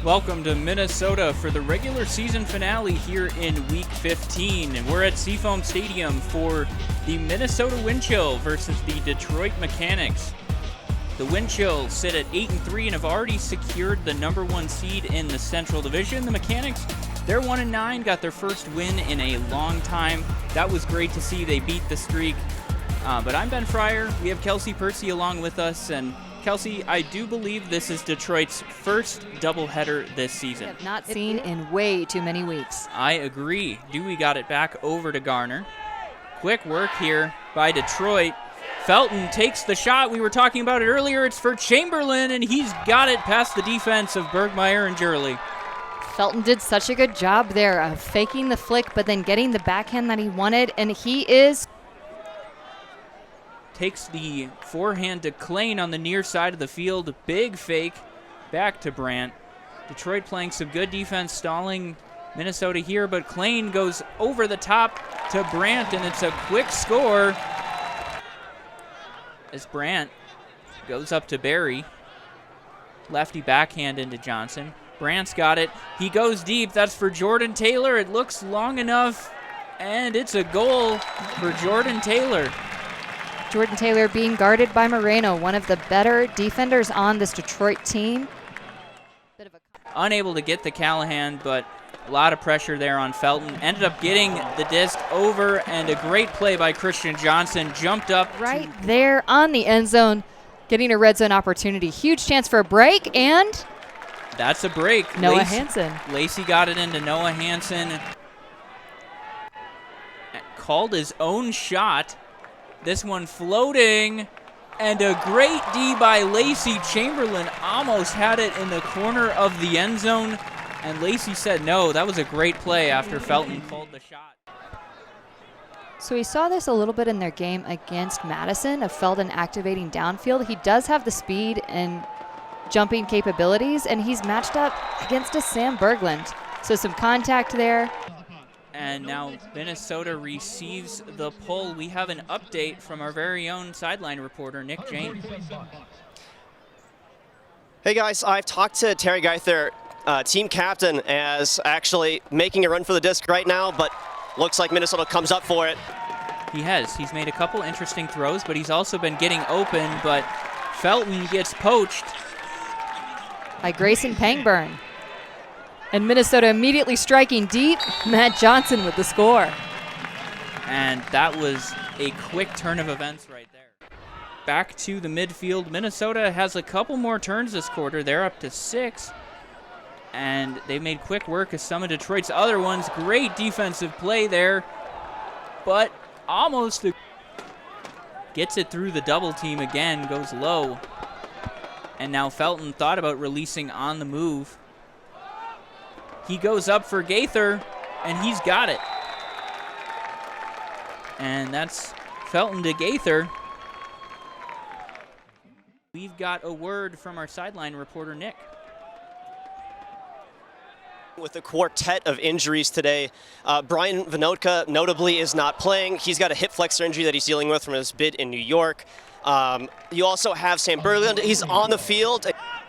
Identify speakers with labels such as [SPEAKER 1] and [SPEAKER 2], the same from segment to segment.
[SPEAKER 1] Welcome to Minnesota for the regular season finale here in Week 15. And we're at Seafoam Stadium for the Minnesota Wind Chill versus the Detroit Mechanix. The Wind Chill sit at 8-3 and have already secured the #1 seed in the Central Division. The Mechanix, they're 1-9, got their first win in a long time. That was great to see. They beat the streak. But I'm Ben Fryer. We have Kelsey Percy along with us. And Kelsey, I do believe this is Detroit's first doubleheader this season.
[SPEAKER 2] We have not seen in way too many weeks.
[SPEAKER 1] I agree. Dewey got it back over to Garner. Quick work here by Detroit. Felton takes the shot. We were talking about it earlier. It's for Chamberlain, and he's got it past the defense of Bergmeyer and Jurley.
[SPEAKER 2] Felton did such a good job there of faking the flick, but then getting the backhand that he wanted, and he is...
[SPEAKER 1] Takes the forehand to Klain on the near side of the field. Big fake back to Brandt. Detroit playing some good defense, stalling Minnesota here, but Klain goes over the top to Brandt, and it's a quick score as Brandt goes up to Barry. Lefty backhand into Johnson. Brandt's got it. He goes deep. That's for Jordan Taylor. It looks long enough, and it's a goal for Jordan Taylor.
[SPEAKER 2] Jordan Taylor being guarded by Moreno, one of the better defenders on this Detroit team.
[SPEAKER 1] Unable to get the Callahan, but a lot of pressure there on Felton. Ended up getting the disc over, and a great play by Christian Johnson. Jumped up.
[SPEAKER 2] Right there on the end zone, getting a red zone opportunity. Huge chance for a break, and...
[SPEAKER 1] That's a break.
[SPEAKER 2] Noah Hansen.
[SPEAKER 1] Lacey got it into Noah Hansen. Called his own shot. This one floating, and a great D by Lacey. Chamberlain almost had it in the corner of the end zone, and Lacey said no. That was a great play after Felton called the shot.
[SPEAKER 2] So we saw this a little bit in their game against Madison, of Felton activating downfield. He does have the speed and jumping capabilities, and he's matched up against a Sam Berglund. So some contact there.
[SPEAKER 1] And now Minnesota receives the pull. We have an update from our very own sideline reporter, Nick Jane.
[SPEAKER 3] Hey guys, I've talked to Terry Geither, team captain, as actually making a run for the disc right now, but looks like Minnesota comes up for it.
[SPEAKER 1] He has. He's made a couple interesting throws, but he's also been getting open, but Felton gets poached.
[SPEAKER 2] By Grayson Pangburn. And Minnesota immediately striking deep. Matt Johnson with the score.
[SPEAKER 1] And that was a quick turn of events right there. Back to the midfield. Minnesota has a couple more turns this quarter. They're up to 6. And they made quick work of some of Detroit's other ones. Great defensive play there. But almost gets it through the double team again. Goes low. And now Felton thought about releasing on the move. He goes up for Gaither, and he's got it. And that's Felton to Gaither. We've got a word from our sideline reporter, Nick.
[SPEAKER 3] With a quartet of injuries today, Brian Vinotka notably is not playing. He's got a hip flexor injury that he's dealing with from his bid in New York. You also have Sam Berglund. He's on the field.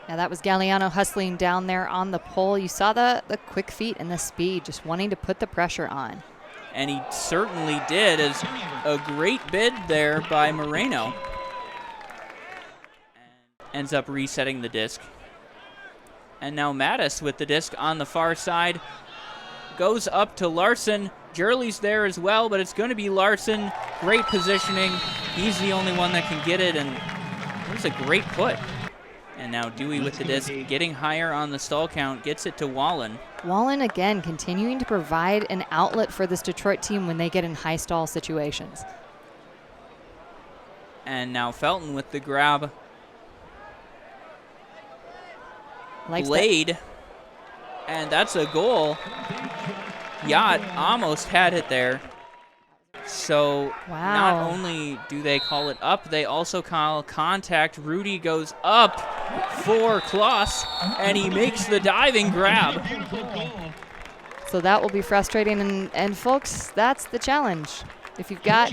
[SPEAKER 2] Yeah, that was Galliano hustling down there on the pole. You saw the quick feet and the speed, just wanting to put the pressure on.
[SPEAKER 1] And he certainly did, as a great bid there by Moreno. And ends up resetting the disc. And now Mattis with the disc on the far side. Goes up to Larson. Jurley's there as well, but it's going to be Larson. Great positioning. He's the only one that can get it, and it was a great put. And now Dewey with the disc, getting higher on the stall count, gets it to Wallen.
[SPEAKER 2] Wallen, again, continuing to provide an outlet for this Detroit team when they get in high stall situations.
[SPEAKER 1] And now Felton with the grab.
[SPEAKER 2] Blade.
[SPEAKER 1] And that's a goal. Yacht almost had it there. So not only do they call it up, they also call contact. Rudy goes up for Kloss, and he makes the diving grab.
[SPEAKER 2] So that will be frustrating, and folks, that's the challenge. If you've got...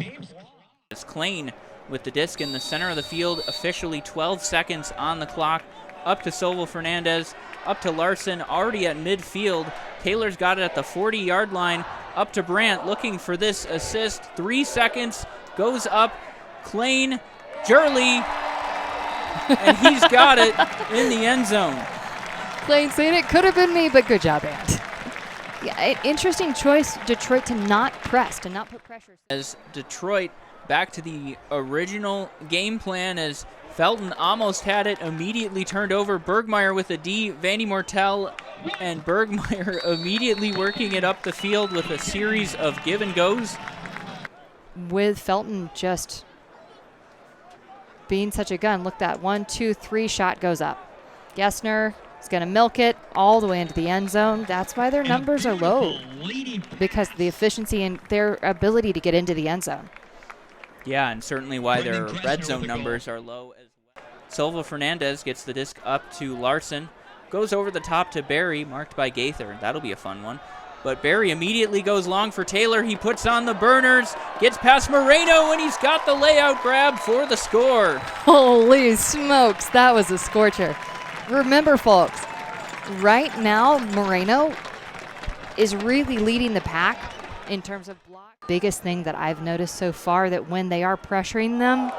[SPEAKER 1] It's Klain with the disc in the center of the field, officially 12 seconds on the clock. up to Silva Fernandez, up to Larson, already at midfield. Taylor's got it at the 40-yard line, up to Brandt, looking for this assist. 3 seconds, goes up, Klain, Jurley, and he's got it in the end zone.
[SPEAKER 2] Klain saying it could have been me, but good job, Ant. Yeah, interesting choice, Detroit, to not press, to not put pressure.
[SPEAKER 1] As Detroit back to the original game plan, as Felton almost had it, immediately turned over. Bergmeyer with a D, Vandy Mortel, and Bergmeyer immediately working it up the field with a series of give and goes.
[SPEAKER 2] With Felton just being such a gun, look, that 1, 2, 3 shot goes up. Gessner is going to milk it all the way into the end zone. That's why their numbers are low, because of the efficiency and their ability to get into the end zone.
[SPEAKER 1] Yeah, and certainly why their red zone numbers are low as well. Silva Fernandez gets the disc up to Larson, goes over the top to Barry, marked by Gaither. That'll be a fun one. But Barry immediately goes long for Taylor. He puts on the burners, gets past Moreno, and he's got the layout grab for the score.
[SPEAKER 2] Holy smokes, that was a scorcher. Remember, folks, right now Moreno is really leading the pack in terms of block. Biggest thing that I've noticed so far, that when they are pressuring them,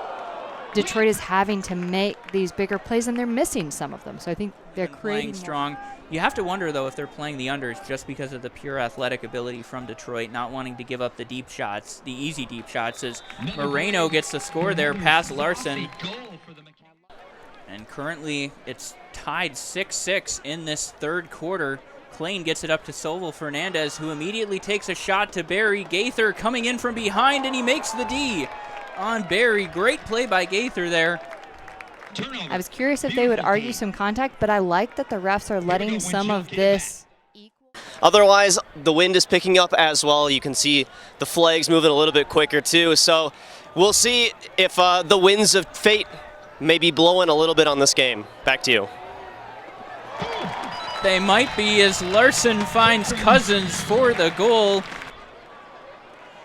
[SPEAKER 2] Detroit is having to make these bigger plays, and they're missing some of them. So I think they're creating
[SPEAKER 1] strong. You have to wonder, though, if they're playing the unders just because of the pure athletic ability from Detroit, not wanting to give up the deep shots, the easy deep shots, as Moreno gets the score there past Larson. And currently it's tied 6-6 in this third quarter. Klain gets it up to Silva Fernandez, who immediately takes a shot to Barry. Gaither coming in from behind, and he makes the D on Barry. Great play by Gaither there.
[SPEAKER 2] I was curious if they would argue some contact, but I like that the refs are letting some of this.
[SPEAKER 3] Otherwise, the wind is picking up as well. You can see the flags moving a little bit quicker too. So we'll see if the winds of fate may be blowing a little bit on this game. Back to you.
[SPEAKER 1] They might be, as Larson finds Cousins for the goal.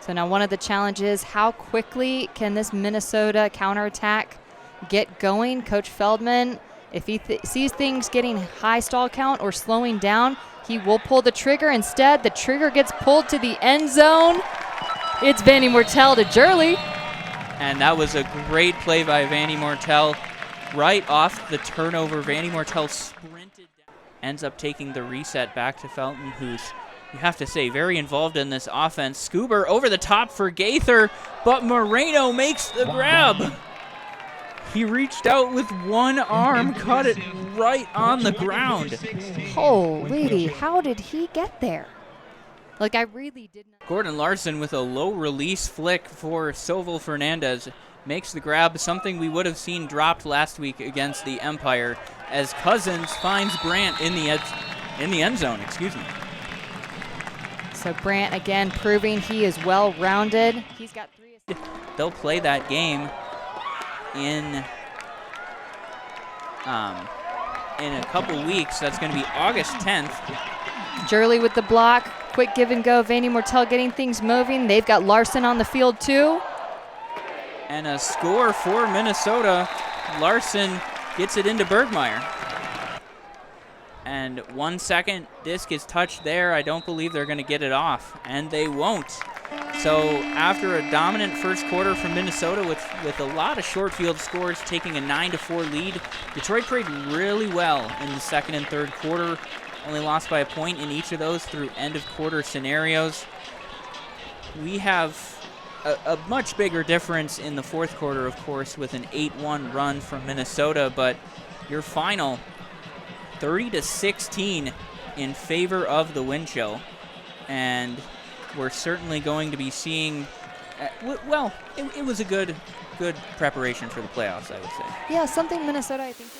[SPEAKER 2] So now one of the challenges, how quickly can this Minnesota counterattack get going? Coach Feldman, if he sees things getting high stall count or slowing down, he will pull the trigger. Instead, the trigger gets pulled to the end zone. It's Vandy Mortel to Jurley.
[SPEAKER 1] And that was a great play by Vandy Mortel. Right off the turnover, Vandy Mortel sprinted down, ends up taking the reset back to Felton, who's, you have to say, very involved in this offense. Scuber over the top for Gaither, but Moreno makes the grab. He reached out with one arm, caught it right on the ground.
[SPEAKER 2] Holy, how did he get there? Like, I really didn't.
[SPEAKER 1] Gordon Larson with a low release flick for Silva Fernandez makes the grab, something we would have seen dropped last week against the Empire, as Cousins finds Brandt in the end zone. Excuse me.
[SPEAKER 2] So Brandt again proving he is well-rounded. He's got 3 assists.
[SPEAKER 1] They'll play that game in a couple weeks. That's going to be August 10th.
[SPEAKER 2] Jurley with the block. Quick give and go. Vandy Mortel getting things moving. They've got Larson on the field too.
[SPEAKER 1] And a score for Minnesota. Larson gets it into Bergmeyer. And 1 second, disc is touched there. I don't believe they're going to get it off, and they won't. So after a dominant first quarter from Minnesota with a lot of short field scores, taking a 9-4 lead, Detroit played really well in the second and third quarter. Only lost by a point in each of those through end of quarter scenarios. We have a much bigger difference in the fourth quarter, of course, with an 8-1 run from Minnesota, but your final 30-16 in favor of the wind chill. And we're certainly going to be seeing, well, it was a good preparation for the playoffs, I would say.
[SPEAKER 2] Yeah, something Minnesota, I think.